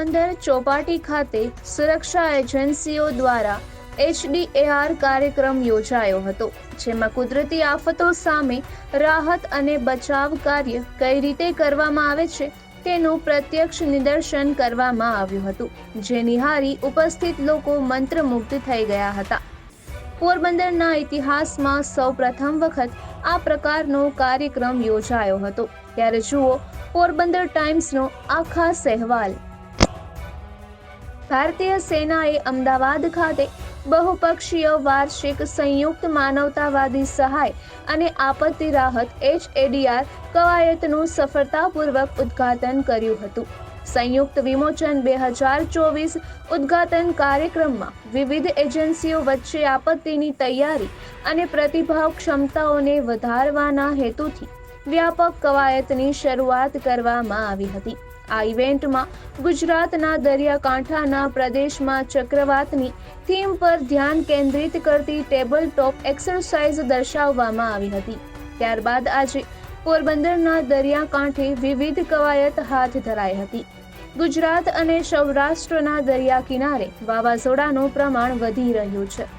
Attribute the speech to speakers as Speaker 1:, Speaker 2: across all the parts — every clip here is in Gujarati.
Speaker 1: પોરબંદર ચોપાટી ખાતે સુરક્ષા એજન્સીઓ દ્વારા HDAR કાર્યક્રમ યોજાયો હતો, જેમાં કુદરતી આફતો સામે રાહત અને બચાવ કાર્ય કઈ રીતે કરવામાં આવે છે તેનું પ્રત્યક્ષ નિદર્શન કરવામાં આવ્યું હતું, જે નિહાળી ઉપસ્થિત લોકો મંત્રમુગ્ધ થઈ ગયા હતા. પોરબંદરના ઇતિહાસમાં સૌપ્રથમ વખત આ પ્રકારનો કાર્યક્રમ યોજાયો હતો. ત્યારે જુઓ પોરબંદર ટાઈમ્સનો આ ખાસ અહેવાલ. ભારતીય સેનાએ અમદાવાદ ખાતે બહુપક્ષીય વાર્ષિક સંયુક્ત માનવતાવાદી સહાય અને આપત્તિ રાહત HDAR કવાયતનું સફળતાપૂર્વક ઉદ્ઘાટન કર્યું હતું. સંયુક્ત વિમોચન 2024 ઉદ્ઘાટન કાર્યક્રમમાં વિવિધ એજન્સીઓ વચ્ચે આપત્તિની તૈયારી અને પ્રતિભાવ ક્ષમતાઓને વધારવાના હેતુથી વ્યાપક કવાયતની શરૂઆત કરવામાં આવી હતી. આ ઇવેન્ટમાં ગુજરાતના દરિયાકાંઠાના પ્રદેશમાં ચક્રવાતની થીમ પર ધ્યાન કેન્દ્રિત કરતી ટેબલ ટોપ એક્સરસાઇઝ દર્શાવવામાં આવી હતી. ત્યારબાદ આજે પોરબંદરના દરિયાકાંઠે વિવિધ કવાયત હાથ ધરાઈ હતી. ગુજરાત અને સૌરાષ્ટ્રના દરિયા કિનારે વાવાઝોડાનું પ્રમાણ વધી રહ્યું છે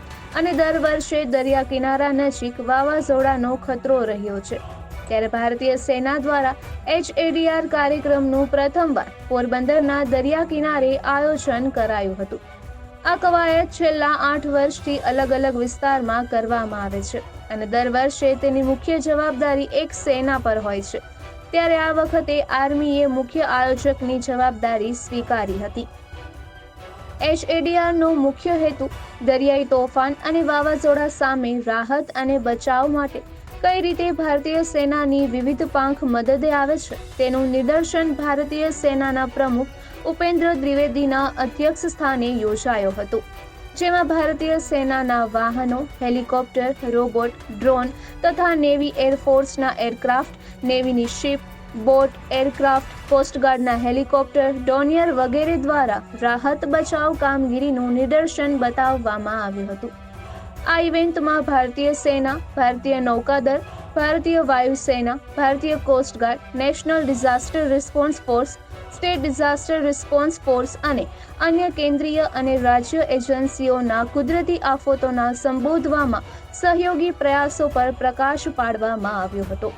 Speaker 1: અને દર વર્ષે દરિયા કિનારા નજીક વાવાઝોડાનો ખતરો રહ્યો છે. ત્યારે ભારતીય સેના દ્વારા HDAR કાર્યક્રમનું પ્રથમવાર પોરબંદરના દરિયા કિનારે આયોજન કરાયું હતું. આ કવાયત છેલ્લા 8 વર્ષથી અલગ અલગ વિસ્તારમાં કરવામાં આવે છે અને દર વર્ષે તેની મુખ્ય જવાબદારી એક સેના પર હોય છે. ત્યારે આ વખતે આર્મીએ મુખ્ય આયોજકની જવાબદારી સ્વીકારી હતી. HDAR નો મુખ્ય હેતુ દરિયાઈ તોફાન અને વાવાઝોડા સામે રાહત અને બચાવ માટે કઈ રીતે ભારતીય સેનાની વિવિધ પાંખ મદદે આવે છે તેનું નિદર્શન ભારતીય સેનાના પ્રમુખ ઉપેન્દ્ર દ્વિવેદીના અધ્યક્ષ સ્થાને યોજાયો હતો, જેમાં ભારતીય સેનાના વાહનો, હેલિકોપ્ટર, રોબોટ, ડ્રોન તથા નેવી એરફોર્સના એરક્રાફ્ટ, નેવીની શિપ, બોટ, એરક્રાફ્ટ, કોસ્ટગાર્ડના હેલિકોપ્ટર, ડોનિયર વગેરે દ્વારા રાહત બચાવ કામગીરીનું નિદર્શન બતાવવામાં આવ્યું હતું. આ ઇવેન્ટમાં ભારતીય સેના, ભારતીય નૌકાદળ, ભારતીય વાયુસેના, ભારતીય coast guard, national disaster response force, state disaster response force અને અન્ય કેન્દ્રીય અને રાજ્ય એજન્સીઓના કુદરતી આફતોના સંબોધવામાં સહયોગી પ્રયાસો પર પ્રકાશ પાડવામાં આવ્યો હતો.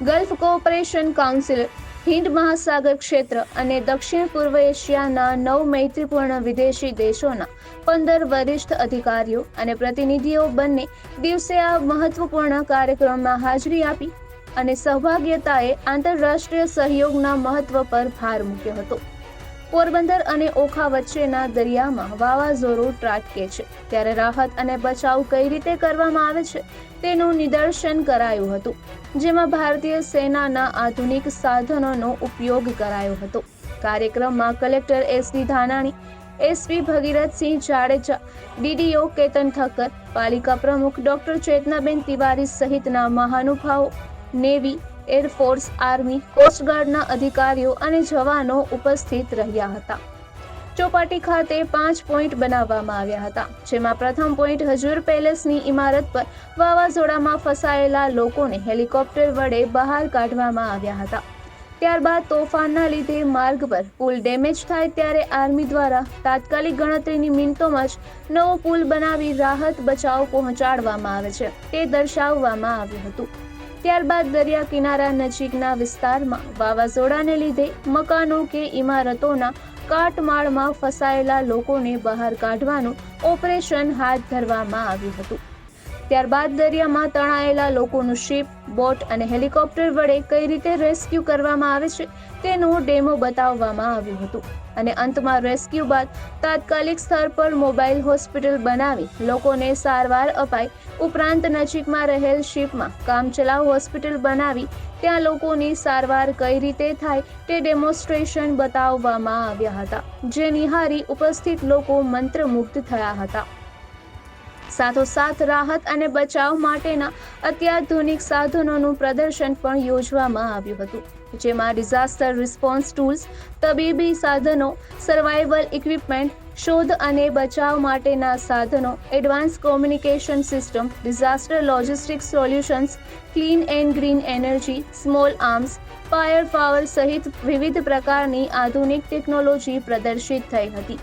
Speaker 1: ગલ્ફ કોઓપરેશન કાઉન્સિલ, હિન્દ મહાસાગર ક્ષેત્ર અને દક્ષિણ પૂર્વ એશિયાના 9 મૈત્રીપૂર્ણ વિદેશી દેશોના 15 વરિષ્ઠ અધિકારીઓ અને પ્રતિનિધિઓ બંને દિવસે આ મહત્વપૂર્ણ કાર્યક્રમમાં હાજરી આપી અને સહભાગીતાએ આંતરરાષ્ટ્રીય સહયોગના મહત્વ પર ભાર મૂક્યો હતો. પોરબંદર અને ઓખા વચ્ચેના દરિયામાં વાવાઝોડું ત્રાટકે છે, ત્યારે રાહત અને બચાવ કઈ રીતે કરવામાં આવે છે તેનું નિદર્શન કરાયું હતું, જેમાં ભારતીય સેનાના આધુનિક સાધનોનો ઉપયોગ કરાયો હતો. કાર્યક્રમમાં collector SD Dhanani, SP Bhagirathsinh Jadeja, DDO Ketan Thakkar, પાલિકા પ્રમુખ ડોક્ટર ચેતનાબેન તિવારી સહિતના મહાનુભાવો, નેવી, એરફોર્સ, આર્મી, કોસ્ટગાર્ડના અધિકારીઓ અને જવાનો ઉપસ્થિત રહ્યા હતા. ચોપાટી ખાતે 5 પોઈન્ટ બનાવવામાં આવ્યા હતા, જેમાં પ્રથમ પોઈન્ટ હજુર પેલેસની ઇમારત પર વાવાઝોડામાં ફસાયેલા લોકોને હેલિકોપ્ટર વડે બહાર કાઢવામાં આવ્યા હતા. ત્યારબાદ તોફાનના લીધે માર્ગ પર પુલ ડેમેજ થાય ત્યારે આર્મી દ્વારા તાત્કાલિક ગણતરીની મિનિટોમાં જ નવો પુલ બનાવી રાહત બચાવ પહોંચાડવામાં આવે છે તે દર્શાવવામાં આવ્યું હતું. ત્યારબાદ દરિયા કિનારા નજીકના વિસ્તારમાં વાવાઝોડાને લીધે મકાનો કે ઇમારતોના કાટમાળમાં ફસાયેલા લોકોને બહાર કાઢવાનું ઓપરેશન હાથ ધરવામાં આવ્યું હતું. ત્યારબાદ દરિયામાં તણાયેલા લોકોનું શિપ, બોટ અને હેલિકોપ્ટર વડે કઈ રીતે રેસ્ક્યુ કરવામાં આવે છે તેનું ડેમો બતાવવામાં આવ્યું હતું અને અંતમાં રેસ્ક્યુ બાદ તાત્કાલિક સ્થળ પર મોબાઈલ હોસ્પિટલ બનાવી લોકોને સારવાર અપાઈ. ઉપરાંત નજીકમાં રહેલ શિપમાં કામચલાઉ હોસ્પિટલ બનાવી ત્યાં લોકોની સારવાર કઈ રીતે થાય તે ડેમોન્સ્ટ્રેશન બતાવવામાં આવ્યા હતા, જે નિહાળી ઉપસ્થિત લોકો મંત્રમુગ્ધ થયા હતા. સાથોસાથ રાહત અને બચાવ માટેના અત્યાધુનિક સાધનોનું પ્રદર્શન પણ યોજવામાં આવ્યું હતું, જેમાં ડિઝાસ્ટર રિસ્પોન્સ ટૂલ્સ, તબીબી સાધનો, સર્વાઇવલ ઇક્વિપમેન્ટ, શોધ અને બચાવ માટેના સાધનો, advance communication system, disaster logistics solutions, clean and green energy, small arms, fire power સહિત વિવિધ પ્રકારની આધુનિક ટેકનોલોજી પ્રદર્શિત થઈ હતી.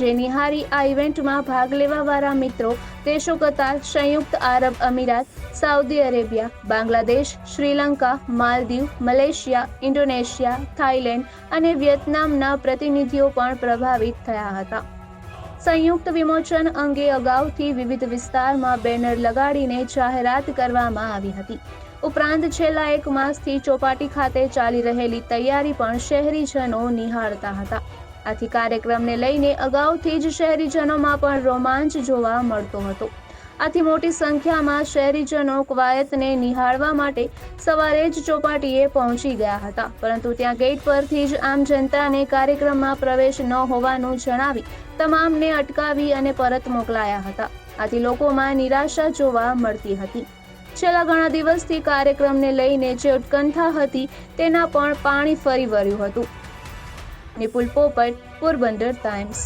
Speaker 1: જે નિહાળી આ ઇવેન્ટમાં ભાગ લેવાવાળા મિત્રો દેશો કતાર, સંયુક્ત આરબ અમીરાત, Saudi Arabia, Bangladesh, Sri Lanka, Maldives, Malaysia, Indonesia, Thailand અને વિયેતનામના પ્રતિનિધિઓ પણ પ્રભાવિત થયા હતા. સંયુક્ત વિમોચન અંગે અગાઉથી વિવિધ વિસ્તારમાં બેનર લગાડીને જાહેરાત કરવામાં આવી હતી. ઉપરાંત છેલ્લા 1 માસથી ચોપાટી ખાતે ચાલી રહેલી તૈયારી પણ શહેરીજનો નિહાળતા હતા. આથી કાર્યક્રમને લઈને અગાઉથી જ શહેરીજનોમાં પણ રોમાંચ જોવા મળતો હતો. આથી મોટી સંખ્યામાં શહેરીજનો કવાયતને નિહાળવા માટે સવારે જ ચોપાટીએ પહોંચી ગયા હતા. પરંતુ ત્યાં ગેટ પરથી જ આમ જનતાને કાર્યક્રમમાં પ્રવેશ ન હોવાનું જણાવી તમામને અટકાવી અને પરત મોકલાયા હતા. આથી લોકોમાં નિરાશા જોવા મળતી હતી. છેલ્લા ઘણા દિવસથી કાર્યક્રમને લઈને જે ઉત્કંઠા હતી તેના પણ પાણી ફરી વળ્યું હતું. નિપુલ પોપટ, પોરબંદર ટાઈમ્સ.